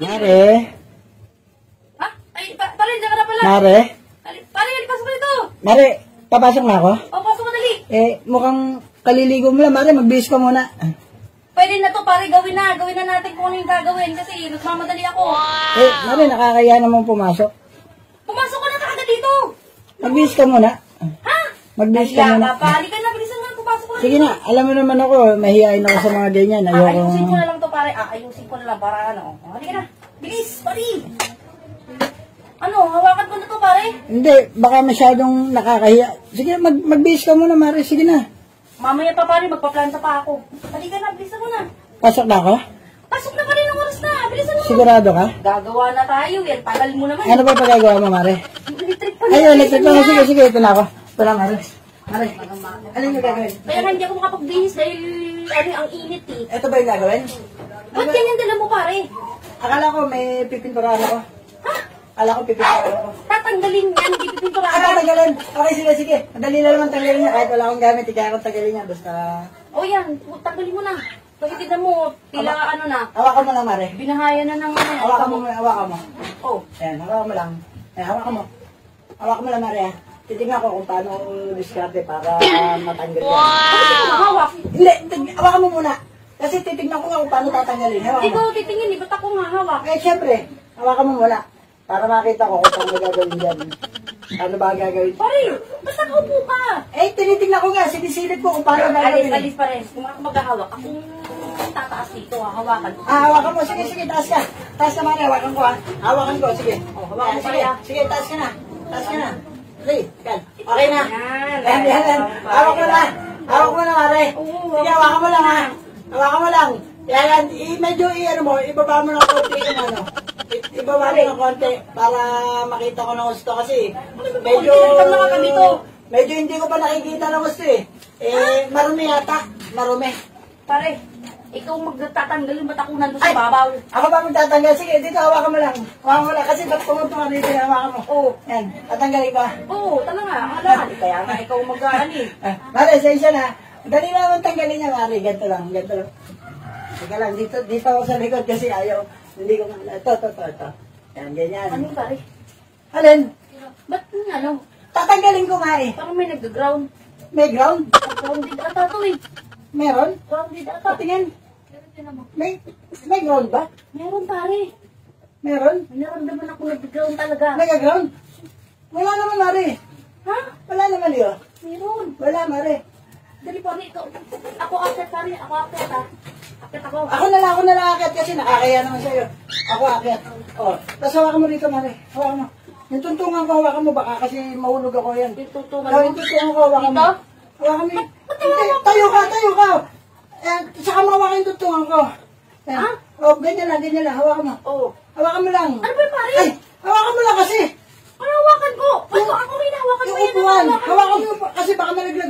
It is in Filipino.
Mare? Ha? Ay, pare, diyan ka na pala. Mare? Pare, pasok ka dito. Mare, papasok na ako? O, pasok ka dali. Mukhang kaliligo mo lang, Mare. Magbihis ka muna. Pwede na to, pare, gawin na. Gawin na natin kung ano yung gagawin kasi nagmamadali ako. Mare, nakakaya naman pumasok. Pumasok ka na kagad dito. Magbihis ka muna. Ha? Magbihis ka muna. Pali ka na, bilisan mo na, pumasok ka na. Sige na, alam mo naman ako, mahihain ako sa mga ganyan. Ayusin ko na lang to, pare. Ayusin ko na lang para ano. Halika na. Bilis, pare. Ano, hawakan ko na to, pare. Hindi, baka masyadong nakakahiya. Sige, magbihis ka muna, Mare. Sige na. Mamaya pa, pare, magpaplanta pa ako. Halika na, bilisan mo na. Pasok na ako? Pasok na pa rin ng oras na. Bilisan mo. Sigurado ka? Gagawa na tayo. Yan, tagal mo naman. Ano ba pagagawa mo, Mare? Electric pa Ayun, electric na. Sige, ito na ako. Ito na, Mare. Mare, ano yung gagawin? Kaya nga hindi ako makapagbihis dahil ang init eh. Ito ba yung gagawin? Ba't ganyan dala mo, pare? Akala ko may pipinturahan ako. Ha? Akala ko pipinturahan ako. Tatanggalin yan, hindi pipinturahan. Tanggalin. Okay, sige. Madali na naman tanggalin niya. Kahit wala akong gamit, kaya akong tanggalin niya. Basta... O yan, tanggalin mo na. Pag tignan mo, tila ano na. Hawakan mo lang, Mare. Binahaya na ng ano. Hawakan mo. Oh. Ayan, hawakan mo lang. Ayan, hawakan mo. Hawakan mo lang, Mare. Titignan ko kung paano diskarte para matanggal yan. Bakit ikaw mahawak? Hindi, hawakan mo muna. Kasi titignan ko nga kung paano tatanggalin. Hawakan mo. Ikaw titingin, ba't ako mahawak? Siyempre, hawakan mo muna. Para makita ko kung paano gagawin dyan. Paano ba gagawin? Pare, basta kaupo ka. Tinitignan ko nga. Sinisilip ko kung paano gagawin. Alis pa rin. Kung ako maghahawak, akong tataas dito, hawakan ko. Hawakan mo. Sige, taas ka. Taas ka, Mare. Hawakan ko, ha. Hawakan ko, sige. Hawakan mo kaya. Sige, taas ka na. Okay, yan. Okay na. Yan. Yan. Hawak mo na. Hawak mo na, Mare. Sige, hawakan mo lang, ha. Hawakan mo lang. Yan. Medyo ibaba mo ng konti yung ano. Ibaba mo ng konti para makita ko ng gusto kasi medyo hindi ko pa nakikita ng gusto eh. Marumi yata. Marumi. Pare, ikaw magtatanggal yung ba't ako nandun sa babaw? Ako ba magtatanggal? Sige, dito hawakan mo lang. Hawakan mo lang kasi ba't pumunta dito yung hawakan mo? Oo. Yan. Tatanggalin ba? Oo, talaga. Alam, kaya nga ikaw mag-aani. Mare, sensya na. Dali na akong tanggalin niya, Mare. Ganito lang. Teka lang, dito ako sa likod kasi ayaw. Hindi ko nga. Ito. Yan, ganyan. Ano yung pare? Alin? Ba't nga ano? Tatanggalin ko nga eh. Parang may nag-ground. May ground? Grounded ata to eh. Meron? Grounded ata. Patingin. May ground ba? Meron pare. Meron? May naramdaman ako nag-ground talaga. Nag-ground? Wala naman, Mare. Ha? Wala naman yun. Meron. Wala, Mare. Dali pare, ikaw. Ako akit pare. Ako akit ha. Akit ako. Ako na lang akit kasi nakakaya naman sa'yo. Ako akit. Tapos hawakan mo rito, Mare. Hawakan mo. Yung tuntungan ko, hawakan mo baka kasi mahulog ako yan. Yung tutungan Yung mo. tuntungan ko, hawakan mo. Dito? Hawakan mo. Hindi, tayo ka. Saka mahawakan yung tuntungan ko. Ha? Ganyan lang. Hawakan mo. Oo. Hawakan mo lang. Ano ba yung pare? Ay, hawakan mo lang kasi. Ano hawakan ko? Ako may nahawakan Yung mo yan. upuan. Hawakan mo kasi baka malaglag